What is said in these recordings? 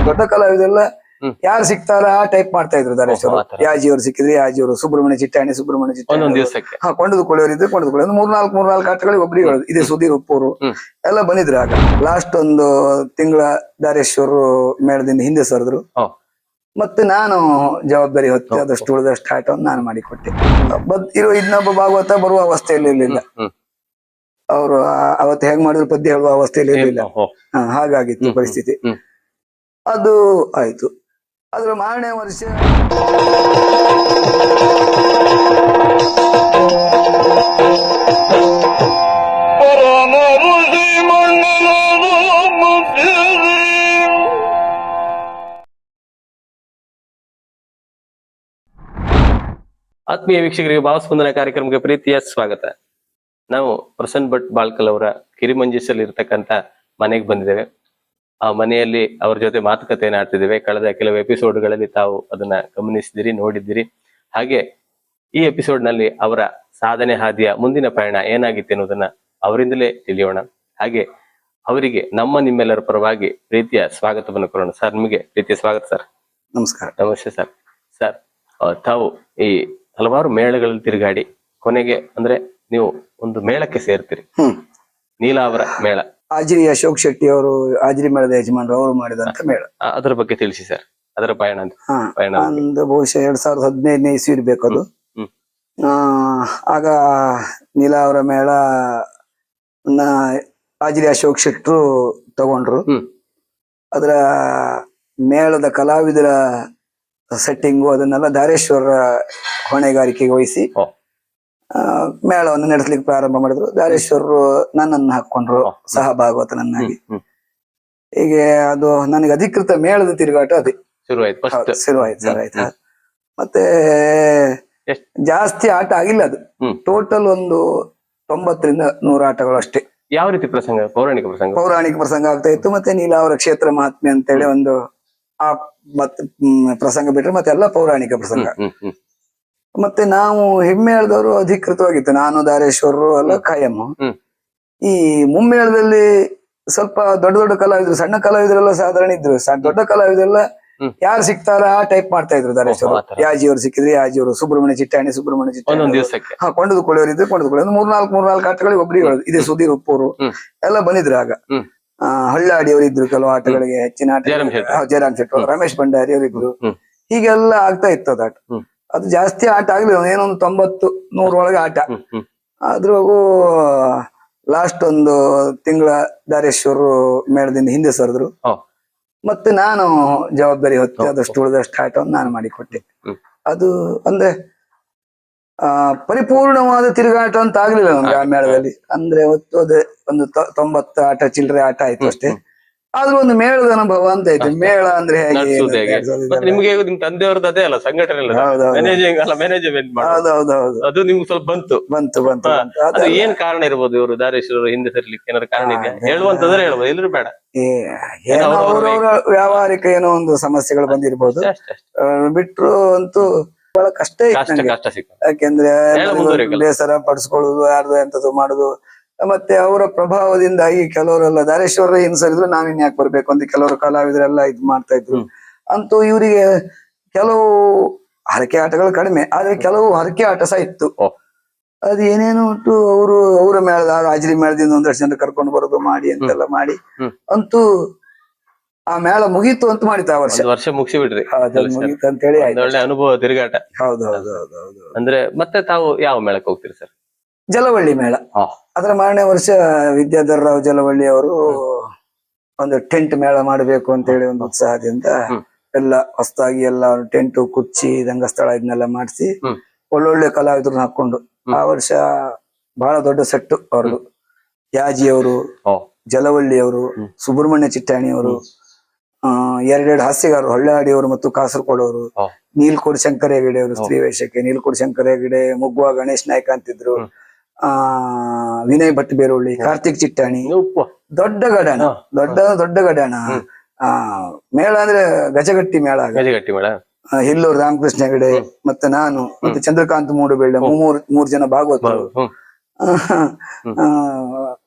ದೊಡ್ಡ ಕಲಾವಿದರೆಲ್ಲ ಹ್ಮ್. ಯಾರು ಸಿಗ್ತಾರ ಆ ಟೈಪ್ ಮಾಡ್ತಾ ಇದ್ರು ಧಾರೇಶ್ ಅವರು. ಆತರ. ಯಾಜಿಯವರು ಸಿಕ್ಕಿದ್ರೆ ಯಾಜಿಯವರು, ಸುಬ್ರಹ್ಮಣ್ಯ ಚಿಟ್ಟಾಣಿ ಒಂದೊಂದ್ ದಿವಸಕ್ಕೆ ಹಾ ಕೊಂಡದುಕೊಳ್ಳೋರು ಇದ್ರೆ ಕೊಂಡದುಕೊಳ್ಳೋರು ಮೂರ್ನಾಲ್ಕು ಆಟಗಳಿಗೆ ಒಬ್ರಿಗೆ ಹೇಳೋದು. ಇದೇ ಸುಧೀರ್ ಉಪ್ಪೂರು ಹ್ಮ್. ಎಲ್ಲ ಬಂದಿದ್ರು. ಆಗ ಲಾಸ್ಟ್ ಒಂದು ತಿಂಗಳ ಧಾರೇಶ್ ಅವರು ಮೇಳದಿಂದ ಹಿಂದೆ ಸರಿದ್ರು. ಓ. ಮತ್ತೆ ನಾನು ಜವಾಬ್ದಾರಿ ಹೊತ್ತು ಅದಷ್ಟು ಉಳಿದಷ್ಟು ಆಟವನ್ನು ನಾನು ಮಾಡಿಕೊಟ್ಟೆ. ಇರೋ ಇನ್ನೊಬ್ಬ ಭಾಗವತ ಬರುವ ಅವಸ್ಥೆಯಲ್ಲಿ ಇರಲಿಲ್ಲ. ಹ್ಮ್. ಅವರು ಅವತ್ತು ಹೇಗ್ ಮಾಡಿದ್ರು ಪದ್ಯ ಹೇಳುವ ಅವಸ್ಥೆಯಲ್ಲಿ ಇರಲಿಲ್ಲ. ಓ. ಹಾಗಾಗಿತ್ತು ಪರಿಸ್ಥಿತಿ. ಹ್ಮ್. ಅದು ಆಯ್ತು. ಅದ್ರ ಮಾರನೇ ವರ್ಷ ಆತ್ಮೀಯ ವೀಕ್ಷಕರಿಗೆ ಭಾವಸ್ಪಂದನ ಕಾರ್ಯಕ್ರಮಕ್ಕೆ ಪ್ರೀತಿಯ ಸ್ವಾಗತ. ನಾವು ಪ್ರಸನ್ನ ಭಟ್ ಬಾಳ್ಕಲ್ ಅವರ ಕಿರಿಮಂಜಿಸಲ್ಲಿ ಇರ್ತಕ್ಕಂಥ ಮನೆಗೆ ಬಂದಿದ್ದೇವೆ. ಆ ಮನೆಯಲ್ಲಿ ಅವ್ರ ಜೊತೆ ಮಾತುಕತೆಯನ್ನು ಆಡ್ತಿದ್ದೇವೆ. ಕಳೆದ ಕೆಲವು ಎಪಿಸೋಡ್ಗಳಲ್ಲಿ ತಾವು ಅದನ್ನ ಗಮನಿಸಿದಿರಿ, ನೋಡಿದ್ದೀರಿ. ಹಾಗೆ ಈ ಎಪಿಸೋಡ್ ನಲ್ಲಿ ಅವರ ಸಾಧನೆ ಹಾದಿಯ ಮುಂದಿನ ಪಯಣ ಏನಾಗಿತ್ತು ಅನ್ನೋದನ್ನ ಅವರಿಂದಲೇ ತಿಳಿಯೋಣ. ಹಾಗೆ ಅವರಿಗೆ ನಿಮ್ಮೆಲ್ಲರ ಪರವಾಗಿ ಪ್ರೀತಿಯ ಸ್ವಾಗತವನ್ನು ಕೊಡೋಣ. ಸರ್, ನಿಮಗೆ ಪ್ರೀತಿಯ ಸ್ವಾಗತ ಸರ್. ನಮಸ್ಕಾರ. ನಮಸ್ತೆ ಸರ್. ಸರ್, ತಾವು ಈ ಹಲವಾರು ಮೇಳಗಳಲ್ಲಿ ತಿರುಗಾಡಿ ಕೊನೆಗೆ ಅಂದ್ರೆ ನೀವು ಒಂದು ಮೇಳಕ್ಕೆ ಸೇರ್ತೀರಿ. ನೀಲಾವರ ಮೇಳ. ಹಾಜಿರಿ ಅಶೋಕ್ ಶೆಟ್ಟಿ ಅವರು ಹಾಜಿರಿ ಮೇಳದ ಯಜಮಾನರು, ಅವರು ಮಾಡಿದಂತ ಮೇಳ. ಅದರ ಬಗ್ಗೆ ತಿಳಿಸಿ ಸರ್, ಅದರ ಪಯಣ ಅಂತ. ಒಂದು ಬಹುಶಃ 2015ನೇ ಇಸ್ವಿ ಇರ್ಬೇಕು ಅದು. ಆಗ ನೀಲಾವರ ಮೇಳ ಹಾಜಿರಿ ಅಶೋಕ್ ಶೆಟ್ರು ತಗೊಂಡ್ರು. ಅದರ ಮೇಳದ ಕಲಾವಿದರ ಸೆಟ್ಟಿಂಗು ಅದನ್ನೆಲ್ಲ ಧಾರೇಶ್ವರ ಹೊಣೆಗಾರಿಕೆಗೆ ವಹಿಸಿ ಮೇಳವನ್ನು ನಡೆಸಲಿಕ್ಕೆ ಪ್ರಾರಂಭ ಮಾಡಿದ್ರು. ಧಾರೇಶ್ವರರು ನನ್ನನ್ನು ಹಾಕೊಂಡ್ರು ಸಹಭಾಗವತನನ್ನಾಗಿ. ಹೀಗೆ ಅದು ನನಗೆ ಅಧಿಕೃತ ಮೇಳದ ತಿರುಗಾಟ ಅದೇ ಶುರುವಾಯ್ತು ಸರ್. ಆಯ್ತಾ, ಮತ್ತೆ ಜಾಸ್ತಿ ಆಟ ಆಗಿಲ್ಲ. ಅದು ಟೋಟಲ್ ಒಂದು 90ರಿಂದ 100 ಆಟಗಳು ಅಷ್ಟೇ. ಯಾವ ರೀತಿ ಪ್ರಸಂಗ? ಪೌರಾಣಿಕ ಪ್ರಸಂಗ ಆಗ್ತಾ ಇತ್ತು. ಮತ್ತೆ ನೀಲಾವರ ಕ್ಷೇತ್ರ ಮಹಾತ್ಮೆ ಅಂತೇಳಿ ಒಂದು ಆ ಪ್ರಸಂಗ ಬಿಟ್ರೆ ಮತ್ತೆ ಎಲ್ಲ ಪೌರಾಣಿಕ ಪ್ರಸಂಗ. ಮತ್ತೆ ನಾವು ಹೆಮ್ಮೇಳದವರು ಅಧಿಕೃತವಾಗಿತ್ತು. ನಾನು ಧಾರೇಶ್ವರರು ಎಲ್ಲ ಕಾಯಂ. ಈ ಮುಮ್ಮೇಳದಲ್ಲಿ ಸ್ವಲ್ಪ ದೊಡ್ಡ ದೊಡ್ಡ ಕಲಾವಿದರು, ಸಣ್ಣ ಕಲಾವಿದರೆಲ್ಲ ಸಾಧಾರಣ ಇದ್ರು. ದೊಡ್ಡ ಕಲಾವಿದರೆಲ್ಲ ಯಾರು ಸಿಗ್ತಾರ ಆ ಟೈಪ್ ಮಾಡ್ತಾ ಇದ್ರು ಧಾರೇಶ್ವರ. ಯಾಜಿಯವರು ಸಿಕ್ಕಿದ್ರೆ ಯಾಜಿಯವರು, ಸುಬ್ರಹ್ಮಣ್ಯ ಚಿಟ್ಟಾಣಿ ಹಾ ಕೊಂಡದುಕೊಳ್ಳೋರು ಇದ್ರೆ ಕೊಂಡದುಕೊಳ್ಳೋರು. ಮೂರ್ನಾಲ್ಕು ಆಟಗಳಿಗೆ ಒಬ್ರಿಗೆ ಹೇಳೋದು. ಇದೇ ಸುಧೀರ್ ಉಪ್ಪೂರು ಎಲ್ಲ ಬಂದಿದ್ರು. ಆಗ ಹಳ್ಳಾಡಿಯವರು ಇದ್ರು ಕೆಲವು ಆಟಗಳಿಗೆ, ಹೆಚ್ಚಿನ ಆಟ ಜಯರಾಮ್ ಶೆಟ್ಟಿ, ರಮೇಶ್ ಭಂಡಾರಿ ಅವರು ಇದ್ರು. ಹೀಗೆಲ್ಲ ಆಗ್ತಾ ಇತ್ತು ಅದಾಟ. ಅದು ಜಾಸ್ತಿ ಆಟ ಆಗ್ಲಿಲ್ಲ, ಏನೊಂದು 90-100 ಒಳಗೆ ಆಟ. ಅದ್ರಾಗೂ ಲಾಸ್ಟ್ ಒಂದು ತಿಂಗಳ ಧಾರೇಶ್ವರರು ಮೇಳದಿಂದ ಹಿಂದೆ ಸರಿದ್ರು. ಮತ್ತೆ ನಾನು ಜವಾಬ್ದಾರಿ ಹೊತ್ತು ಅದಷ್ಟು ಉಳಿದಷ್ಟು ಆಟವನ್ನು ನಾನು ಮಾಡಿಕೊಟ್ಟೆ. ಅದು ಅಂದ್ರೆ ಪರಿಪೂರ್ಣವಾದ ತಿರುಗಾಟ ಅಂತ ಆಗ್ಲಿಲ್ಲ ನಮ್ಗೆ ಆ ಮೇಳದಲ್ಲಿ. ಅಂದ್ರೆ ಹೊತ್ತು ಅದೇ ಒಂದು 90 ಆಟ ಚಿಲ್ಲರೆ ಆಟ ಆಯ್ತು ಅಷ್ಟೇ. ಆದ್ರೂ ಒಂದು ಮೇಳದ ಅನುಭವ ಅಂತ ಐತೆ. ಮೇಳ ಅಂದ್ರೆ ನಿಮ್ಗೆ ನಿಮ್ ತಂದೆಯವ್ರದ್ದು ಅದೇ ಅಲ್ಲ ಸಂಘಟನೆ, ಅದು ನಿಮ್ಗೆ ಸ್ವಲ್ಪ ಬಂತು. ಅದು ಏನ್ ಕಾರಣ ಇರ್ಬೋದು? ಇವರು ಧಾರೇಶ್ವರರು ಹಿಂದೆ ತರಲಿಕ್ಕೆ ಏನಾದ್ರು ಕಾರಣ ಇದೆಯಾ? ಹೇಳುವಂತಂದ್ರೆ ಹೇಳ್ಬೋದು, ಎಲ್ಲರೂ ಬೇಡ. ಅವ್ರವ್ರ ವ್ಯಾವಹಾರಿಕ ಏನೋ ಒಂದು ಸಮಸ್ಯೆಗಳು ಬಂದಿರ್ಬೋದು. ಬಿಟ್ರು ಅಂತೂ ಬಹಳ ಕಷ್ಟ ಇತ್ತು. ಯಾಕೆಂದ್ರೆ ಬೇಸರ ಪಡಿಸ್ಕೊಳ್ಳುದು, ಯಾರ್ದು ಎಂತದ್ದು ಮಾಡುದು. ಮತ್ತೆ ಅವರ ಪ್ರಭಾವದಿಂದಾಗಿ ಕೆಲವರೆಲ್ಲ ಧಾರೇಶ್ವರ ಹಿಂಸರಿದ್ರು, ನಾವಿನ್ ಯಾಕೆ ಬರ್ಬೇಕು ಅಂತ ಕೆಲವರು ಕಲಾವಿದರೆಲ್ಲ ಇದು ಮಾಡ್ತಾ ಇದ್ರು. ಅಂತೂ ಇವರಿಗೆ ಕೆಲವು ಹರಕೆ ಆಟಗಳು ಕಡಿಮೆ, ಆದ್ರೆ ಕೆಲವು ಹರಕೆ ಆಟ ಸಹ ಇತ್ತು. ಅದು ಏನೇನು ಉಂಟು, ಅವರ ಮೇಳದ ಹಾಜಿರಿ ಮೇಳದಿಂದ ಒಂದಷ್ಟು ಜನ ಕರ್ಕೊಂಡು ಬರೋದು ಮಾಡಿ ಅಂತೆಲ್ಲ ಮಾಡಿ ಅಂತೂ ಆ ಮೇಳ ಮುಗೀತು ಅಂತ ಮಾಡಿತ್ತು. ಆ ವರ್ಷ ಮುಗಿಸಿ ಬಿಡ್ರಿ, ಮುಗೀತು ಅಂತ ಹೇಳಿ ಒಳ್ಳೆ ಅನುಭವ ತಿರುಗಾಟ. ಹೌದು. ಅಂದ್ರೆ ಮತ್ತೆ ತಾವು ಯಾವ ಮೇಳಕ್ಕೆ ಹೋಗ್ತೀರಿ ಸರ್? ಜಲವಳ್ಳಿ ಮೇಳ. ಅದರ ಮಾರನೇ ವರ್ಷ ವಿದ್ಯಾಧರ ರಾವ್ ಜಲವಳ್ಳಿ ಅವರು ಒಂದು ಟೆಂಟ್ ಮೇಳ ಮಾಡಬೇಕು ಅಂತ ಹೇಳಿ ಒಂದು ಉತ್ಸಾಹದಿಂದ ಎಲ್ಲ ಹೊಸದಾಗಿ ಎಲ್ಲ ಟೆಂಟು, ಕುರ್ಚಿ, ರಂಗಸ್ಥಳ ಇದನ್ನೆಲ್ಲ ಮಾಡಿಸಿ ಒಳ್ಳೊಳ್ಳೆ ಕಲಾವಿದರನ್ನ ಹಾಕೊಂಡು ಆ ವರ್ಷ ಬಹಳ ದೊಡ್ಡ ಸೆಟ್ಟು ಅವ್ರದ್ದು. ಯಾಜಿಯವರು, ಜಲವಳ್ಳಿಯವರು, ಸುಬ್ರಹ್ಮಣ್ಯ ಚಿಟ್ಟಾಣಿಯವರು, 2 ಹಾಸ್ಯಗಾರರು ಹಳ್ಳಾಡಿಯವರು ಮತ್ತು ಕಾಸರಗೋಡವರು, ನೀಲ್ಕೋಡ್ ಶಂಕರ ಹೆಗಡೆ ಅವರು ಸ್ತ್ರೀ ವೇಷಕ್ಕೆ, ನೀಲ್ಕೋಡ್ ಶಂಕರ ಹೆಗಡೆ, ಮುಗ್ವಾ ಗಣೇಶ್ ನಾಯ್ಕ ಅಂತಿದ್ರು, ವಿನಯ್ ಭಟ್ ಬೇರೋಳ್ಳಿ, ಕಾರ್ತಿಕ್ ಚಿಟ್ಟಾಣಿ. ದೊಡ್ಡ ಗಡಾಣ. ಮೇಳ ಅಂದ್ರೆ ಗಜಗಟ್ಟಿ ಮೇಳ. ಹಿಲ್ಲೂರು ರಾಮಕೃಷ್ಣ ಹೆಗಡೆ ಮತ್ತೆ ನಾನು ಮತ್ತೆ ಚಂದ್ರಕಾಂತ್ ಮೂಡುಬೆಳ್ಳೆ, ಮೂರ್ ಜನ ಭಾಗವತರು.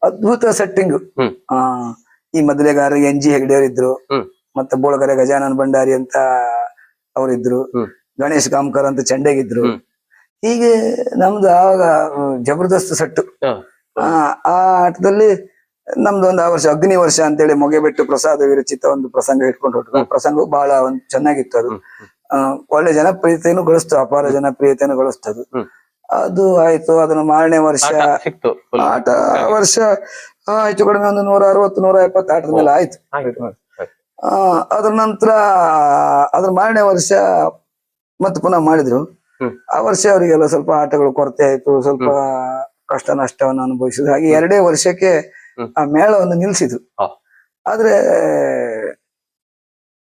ಅದ್ಭುತ ಸೆಟ್ಟಿಂಗ್. ಈ ಮೊದಲೇಗಾರ NG ಹೆಗಡೆ ಇದ್ರು. ಮತ್ತೆ ಬೋಳಗರೆ ಗಜಾನನ್ ಭಂಡಾರಿ ಅಂತ ಅವರಿದ್ರು, ಗಣೇಶ್ ಕಾಮ್ಕರ್ ಅಂತ ಚಂಡೆಗಿದ್ರು. ಹೀಗೆ ನಮ್ದು ಆವಾಗ ಜಬರ್ದಸ್ತ್ ಸೆಟ್ಟು. ಆ ಆಟದಲ್ಲಿ ನಮ್ದು ಒಂದು ಆ ವರ್ಷ ಅಗ್ನಿ ವರ್ಷ ಅಂತೇಳಿ ಮೊಗೆಬೆಟ್ಟು ಪ್ರಸಾದ ವಿರಚಿತ ಒಂದು ಪ್ರಸಂಗ ಇಟ್ಕೊಂಡು ಹೊರಟು. ಆ ಪ್ರಸಂಗವು ಬಹಳ ಒಂದು ಚೆನ್ನಾಗಿತ್ತು. ಅದು ಒಳ್ಳೆ ಜನಪ್ರಿಯತೆಯನ್ನು ಗಳಿಸ್ತು, ಅಪಾರ ಜನಪ್ರಿಯತೆಯನ್ನು ಗಳಿಸ್ತದು. ಅದು ಆಯ್ತು. ಅದನ್ನ ಮಾರನೇ ವರ್ಷ ಆಟ ವರ್ಷ ಹೆಚ್ಚು ಕಡಿಮೆ ಒಂದು 160-170 ಆಟದ ಮೇಲೆ ಆಯ್ತು. ಅದ್ರ ನಂತರ ಅದ್ರ ಮಾರನೇ ವರ್ಷ ಮತ್ತೆ ಪುನಃ ಮಾಡಿದ್ರು. ಆ ವರ್ಷ ಅವರಿಗೆಲ್ಲ ಸ್ವಲ್ಪ ಆಟಗಳು ಕೊರತೆ ಆಯ್ತು, ಸ್ವಲ್ಪ ಕಷ್ಟ ನಷ್ಟವನ್ನು ಅನುಭವಿಸಿದ್ರು. ಹಾಗೆ 2 ವರ್ಷಕ್ಕೆ ಆ ಮೇಳವನ್ನು ನಿಲ್ಸಿದ್ರು. ಆದ್ರೆ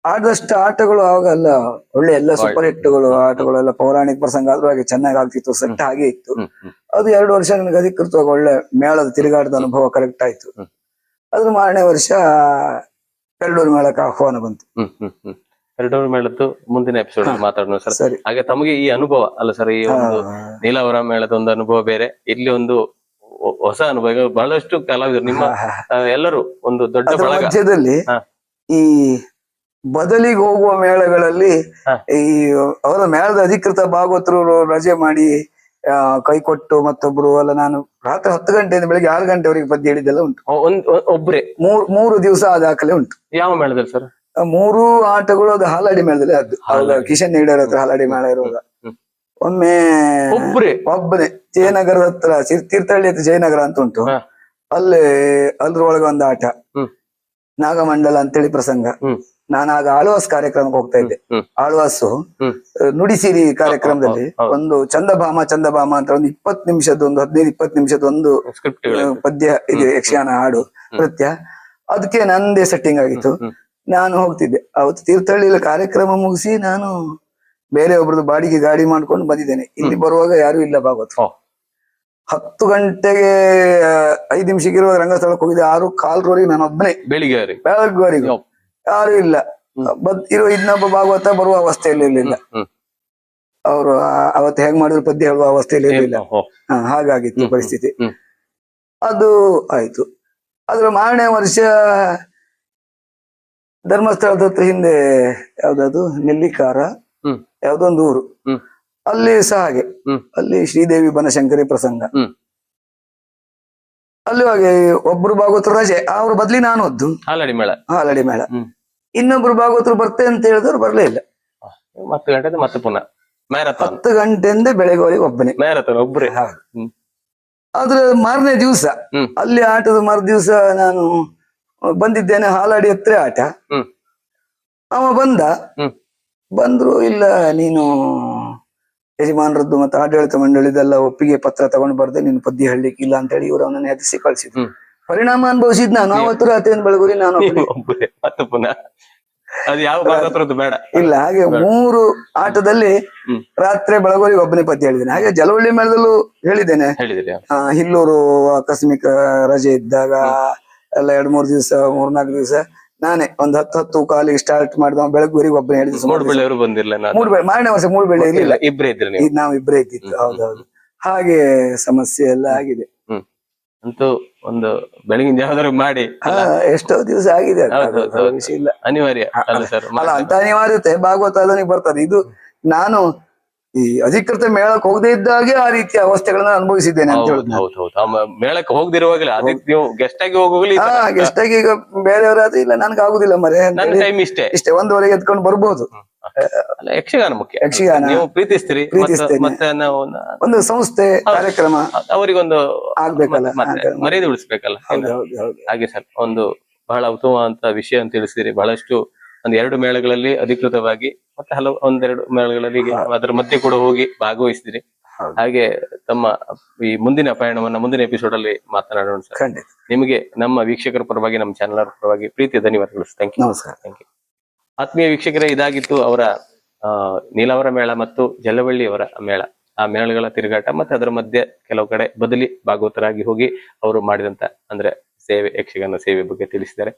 ಆದಷ್ಟು ಆಟಗಳು ಅವಾಗೆಲ್ಲ ಒಳ್ಳೆ ಎಲ್ಲ ಸೂಪರ್ ಹಿಟ್ಗಳು ಆಟಗಳೆಲ್ಲ ಪೌರಾಣಿಕ ಪ್ರಸಂಗ ಆದ್ರೂ ಹಾಗೆ ಚೆನ್ನಾಗಿ ಆಗ್ತಿತ್ತು, ಸೆಟ್ ಹಾಗೆ ಇತ್ತು. ಅದು 2 ವರ್ಷ ನನಗೆ ಅಧಿಕೃತವಾಗಿ ಒಳ್ಳೆ ಮೇಳದ ತಿರುಗಾಟದ ಅನುಭವ ಕರೆಕ್ಟ್ ಆಯ್ತು. ಅದ್ರ ಮಾರನೇ ವರ್ಷ ಪೆರಡೂರು ಮೇಳಕ್ಕೆ ಆಹ್ವಾನ ಬಂತು. ಪೆರಡೂರು ಮೇಳದ್ದು ಮುಂದಿನ ಎಪಿಸೋಡ್ ಮಾತಾಡೋಣ ಸರ್. ಸರಿ. ಹಾಗೆ ತಮಗೆ ಈ ಅನುಭವ ಅಲ್ಲ ಸರ್, ಈ ಒಂದು ನೀಲಾವರ ಮೇಳದ ಒಂದು ಅನುಭವ ಬೇರೆ, ಇಲ್ಲಿ ಒಂದು ಹೊಸ ಅನುಭವ. ಈಗ ಬಹಳಷ್ಟು ಕಲಾವಿದರು ನಿಮ್ಮ ಎಲ್ಲರೂ ಒಂದು ದೊಡ್ಡ ಬಳಗ. ರಾಜ್ಯದಲ್ಲಿ ಈ ಬದಲಿಗೆ ಹೋಗುವ ಮೇಳಗಳಲ್ಲಿ ಈ ಅವರ ಮೇಳದ ಅಧಿಕೃತ ಭಾಗವತರು ರಜೆ ಮಾಡಿ ಕೈ ಕೊಟ್ಟು ಮತ್ತೊಬ್ರು ಅಲ್ಲ, ನಾನು ರಾತ್ರಿ 10 ಗಂಟೆಯಿಂದ ಬೆಳಿಗ್ಗೆ 6 ಗಂಟೆವರೆಗೆ ಪದ್ಯ ಹೇಳಿದ್ದೆಲ್ಲ ಉಂಟು. ಒಬ್ರೆ 3 ದಿವಸ ಆ ದಾಖಲೆ ಉಂಟು. ಯಾವ ಮೇಳದಲ್ಲಿ ಸರ್? 3 ಆಟಗಳು ಅದು ಹಾಲಾಡಿ ಮೇಳದಲ್ಲಿ ಆದ್ದು. ಅವಾಗ ಕಿಶನ್ ನೀಡರ್ ಹತ್ರ ಹಾಲಾಡಿ ಮೇಳ ಇರುವಾಗ ಒಮ್ಮೆ ಒಬ್ಬನೇ ಜಯನಗರದ ಹತ್ರ ತೀರ್ಥಹಳ್ಳಿ ಹತ್ರ ಜಯನಗರ ಅಂತ ಉಂಟು, ಅದ್ರೊಳಗೆ ಒಂದು ಆಟ ನಾಗಮಂಡಲ ಅಂತೇಳಿ ಪ್ರಸಂಗ. ನಾನಾಗ ಆಳ್ವಾಸ್ ಕಾರ್ಯಕ್ರಮಕ್ಕೆ ಹೋಗ್ತಾ ಇದ್ದೆ. ಆಳ್ವಾಸು ನುಡಿಸಿರಿ ಕಾರ್ಯಕ್ರಮದಲ್ಲಿ ಒಂದು ಚಂದಭಾಮ ಅಂತ ಒಂದು 20 ನಿಮಿಷದ ಒಂದು 15-20 ನಿಮಿಷದ ಒಂದು ಪದ್ಯ ಇದೆ, ಯಕ್ಷಗಾನ ಹಾಡು ನೃತ್ಯ. ಅದಕ್ಕೆ ನಂದೇ ಸೆಟ್ಟಿಂಗ್ ಆಗಿತ್ತು. ನಾನು ಹೋಗ್ತಿದ್ದೆ. ಅವತ್ತು ತೀರ್ಥಹಳ್ಳಿಯಲ್ಲಿ ಕಾರ್ಯಕ್ರಮ ಮುಗಿಸಿ ನಾನು ಬೇರೆ ಒಬ್ರದ್ದು ಬಾಡಿಗೆ ಗಾಡಿ ಮಾಡ್ಕೊಂಡು ಬಂದಿದ್ದೇನೆ. ಇಲ್ಲಿ ಬರುವಾಗ ಯಾರು ಇಲ್ಲ ಭಾಗವತ್. 10 ಗಂಟೆಗೆ 5 ನಿಮಿಷಕ್ಕೆ ಇರುವಾಗ ರಂಗಸ್ಥಳಕ್ಕೆ ಹೋಗಿದ್ದೆ. 6:15 ನಾನು ಒಬ್ಬನೇ ಬೆಳಗ್ವರೆಗೂ ಯಾರು ಇಲ್ಲ. ಇನ್ನೊಬ್ಬ ಭಾಗವತ ಬರುವ ಅವಸ್ಥೆಯಲ್ಲಿ ಇರ್ಲಿಲ್ಲ. ಅವರು ಅವತ್ತು ಹೇಗ್ ಮಾಡಿದ್ರು ಪದ್ಯ ಹೇಳುವ ಅವಸ್ಥೆಯಲ್ಲಿ ಇರ್ಲಿಲ್ಲ. ಹಾಗಾಗಿತ್ತು ಪರಿಸ್ಥಿತಿ. ಅದು ಆಯ್ತು. ಅದ್ರ ಮಾರನೇ ವರ್ಷ ಧರ್ಮಸ್ಥಳದ ಹತ್ರ ಹಿಂದೆ ಯಾವ್ದದು ನೆಲ್ಲಿಕಾರ ಯಾವ್ದೊಂದು ಊರು, ಅಲ್ಲಿ ಸಹ ಹಾಗೆ ಅಲ್ಲಿ ಶ್ರೀದೇವಿ ಬನಶಂಕರಿ ಪ್ರಸಂಗ. ಅಲ್ಲಿ ಹಾಗೆ ಒಬ್ರು ಭಾಗವತರು ರಜೆ, ಅವ್ರ ಬದ್ಲಿ ನಾನು ಒದ್ದು ಹಾಲಾಡಿ ಮೇಳ. ಇನ್ನೊಬ್ರು ಭಾಗವತರು ಬರ್ತೆ ಅಂತ ಹೇಳಿದವ್ರು ಬರ್ಲೇ ಇಲ್ಲ. 10 ಗಂಟೆ ಮತ್ತೆ ಪುನಃ 10 ಗಂಟೆಯಿಂದ ಬೆಳಗ್ಗೆವರೆಗೆ ಒಬ್ಬನೇ ಒಬ್ಬರೇ. ಅದ್ರ ಮಾರನೇ ದಿವಸ ಅಲ್ಲಿ ಆಟದ ಮರು ದಿವಸ ನಾನು ಬಂದಿದ್ದೇನೆ. ಹಾಲಾಡಿ ಹತ್ರ ಆಟ. ಅವ ಬಂದ್ರು, ಇಲ್ಲ ನೀನು ಯಜಮಾನರದ್ದು ಮತ್ತೆ ಆಡಳಿತ ಮಂಡಳಿದೆಲ್ಲ ಒಪ್ಪಿಗೆ ಪತ್ರ ತಗೊಂಡು ಬರ್ದೆ, ನೀನು ಪದ್ಯ ಹೇಳಲಿಕ್ಕೆ ಇಲ್ಲ ಅಂತ ಹೇಳಿ ಇವರು ಅವನನ್ನ ಹೆದರಿಸಿ ಕಳ್ಸಿದ್ರು. ಪರಿಣಾಮ ಅನುಭವಿಸಿದ್ ನಾನು. ಅವತ್ತು ರಾತ್ರಿ ಬೆಳಗುರಿ ನಾನು ಬೇಡ ಇಲ್ಲ. ಹಾಗೆ 3 ಆಟದಲ್ಲಿ ರಾತ್ರಿ ಬೆಳಗೋರಿಗೆ ಒಬ್ಬನೇ ಪದ್ಯ ಹೇಳಿದ್ದೇನೆ. ಹಾಗೆ ಜಲವಳ್ಳಿ ಮೇಳದಲ್ಲೂ ಹೇಳಿದ್ದೇನೆ. ಹಿಲ್ಲೂರು ಆಕಸ್ಮಿಕ ರಜೆ ಇದ್ದಾಗ ಎಲ್ಲ 2-3 ದಿವಸ 3-4 ದಿವಸ ನಾನೇ ಒಂದು 10 ಕಾಲಿಗೆ ಸ್ಟಾರ್ಟ್ ಮಾಡಿದ. ಬೆಳಗ್ವರೆಗೆ ಒಬ್ಬನೇ ಹೇಳಿದ್ರು. ಮಾರನೇ ವರ್ಷ ಮೂಡುಬೆಳ್ಳೆ ಇರ್ಲಿಲ್ಲ, ನಾವು ಇಬ್ಬರೇ ಇದ್ದಿತ್ತು. ಹೌದೌದು. ಹಾಗೆ ಸಮಸ್ಯೆ ಎಲ್ಲ ಆಗಿದೆ. ಅಂತೂ ಒಂದು ಬೆಳಗಿನ ಜಾವದವರೆಗೆ ಮಾಡಿ ಎಷ್ಟೋ ದಿವಸ ಆಗಿದೆ. ವಿಷಯ ಇಲ್ಲ, ಅನಿವಾರ್ಯ ಅಲ್ಲ ಅಂತ ಅನಿವಾರ್ಯತೆ ಭಾಗವತ ಅದನಿಗೆ ಬರ್ತದೆ. ಇದು ನಾನು ಈ ಅಧಿಕೃತ ಮೇಳಕ್ಕೆ ಹೋಗದೇ ಇದ್ದಾಗೆ ಆ ರೀತಿಯ ಅವಸ್ಥೆಗಳನ್ನ ಅನುಭವಿಸಿದ್ದೇನೆ ಅಂತ ಹೇಳುದು. ಮೇಳಕ್ಕೆ ಹೋಗದಿರುವಾಗಲೇ ಅದಕ್ಕೆ ನೀವು ಗೆಸ್ಟ್ ಆಗಿ ಹೋಗೋಗ್ಲಿ. ಗೆಸ್ಟ್ ಆಗಿ ಈಗ ಬೇರೆಯವರಾದ್ರೆ ಇಲ್ಲ ನನ್ಗೆ ಆಗುದಿಲ್ಲ ಮರೆ, ಇಷ್ಟೇ 1:15 ಎತ್ಕೊಂಡು ಬರ್ಬೋದು. ಯಕ್ಷಗಾನ ಮುಖ್ಯ. ಯಕ್ಷಗಾನ ನೀವು ಪ್ರೀತಿಸ್ತೀರಿ, ಮತ್ತೆ ಒಂದು ಸಂಸ್ಥೆ ಕಾರ್ಯಕ್ರಮ ಅವರಿಗೊಂದು ಆಗ್ಬೇಕಲ್ಲ, ಮರ್ಯಾದೆ ಉಳಿಸ್ಬೇಕಲ್ಲ. ಹಾಗೆ ಸರ್, ಒಂದು ಬಹಳ ಉತ್ತಮವಾದಂತ ವಿಷಯ ಅಂತ ತಿಳಿಸಿದಿರಿ. ಬಹಳಷ್ಟು 1-2 ಮೇಳಗಳಲ್ಲಿ ಅಧಿಕೃತವಾಗಿ ಮತ್ತೆ ಹಲವು 1-2 ಮೇಳಗಳಲ್ಲಿ ಅದರ ಮಧ್ಯೆ ಕೂಡ ಹೋಗಿ ಭಾಗವಹಿಸಿದಿರಿ. ಹಾಗೆ ತಮ್ಮ ಈ ಮುಂದಿನ ಪಯಣವನ್ನ ಮುಂದಿನ ಎಪಿಸೋಡ್ ಅಲ್ಲಿ ಮಾತನಾಡೋಣ ಸರ್. ನಿಮಗೆ ನಮ್ಮ ವೀಕ್ಷಕರ ಪರವಾಗಿ, ನಮ್ಮ ಚಾನೆಲ್ ಪರವಾಗಿ ಪ್ರೀತಿಯ ಧನ್ಯವಾದಗಳು. Thank you. ನಮಸ್ಕಾರ. Thank you. ಆತ್ಮೀಯ ವೀಕ್ಷಕರೇ, ಇದಾಗಿತ್ತು ಅವರ ನೀಲಾವರ ಮೇಳ ಮತ್ತು ಜಲವಳ್ಳಿ ಅವರ ಮೇಳ, ಆ ಮೇಳಗಳ ತಿರುಗಾಟ ಮತ್ತೆ ಅದರ ಮಧ್ಯೆ ಕೆಲವು ಕಡೆ ಬದಲಿ ಭಾಗವತರಾಗಿ ಹೋಗಿ ಅವರು ಮಾಡಿದಂತ ಅಂದ್ರೆ ಸೇವೆ, ಯಕ್ಷಗಾನ ಸೇವೆ ಬಗ್ಗೆ ತಿಳಿಸಿದ್ದಾರೆ.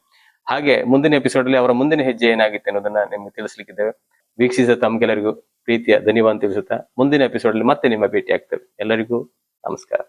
ಹಾಗೆ ಮುಂದಿನ ಎಪಿಸೋಡ್ ಅಲ್ಲಿ ಅವರ ಮುಂದಿನ ಹೆಜ್ಜೆ ಏನಾಗಿತ್ತು ಅನ್ನೋದನ್ನ ನಿಮ್ಗೆ ತಿಳಿಸ್ಲಿಕ್ಕಿದ್ದೇವೆ. ವೀಕ್ಷಿಸಿದ ತಮ್ಗೆಲ್ಲರಿಗೂ ಪ್ರೀತಿಯ ಧನ್ಯವಾದ ತಿಳಿಸುತ್ತಾ ಮುಂದಿನ ಎಪಿಸೋಡ್ ಅಲ್ಲಿ ಮತ್ತೆ ನಿಮ್ಮ ಭೇಟಿ ಆಗ್ತೇವೆ. ಎಲ್ಲರಿಗೂ ನಮಸ್ಕಾರ.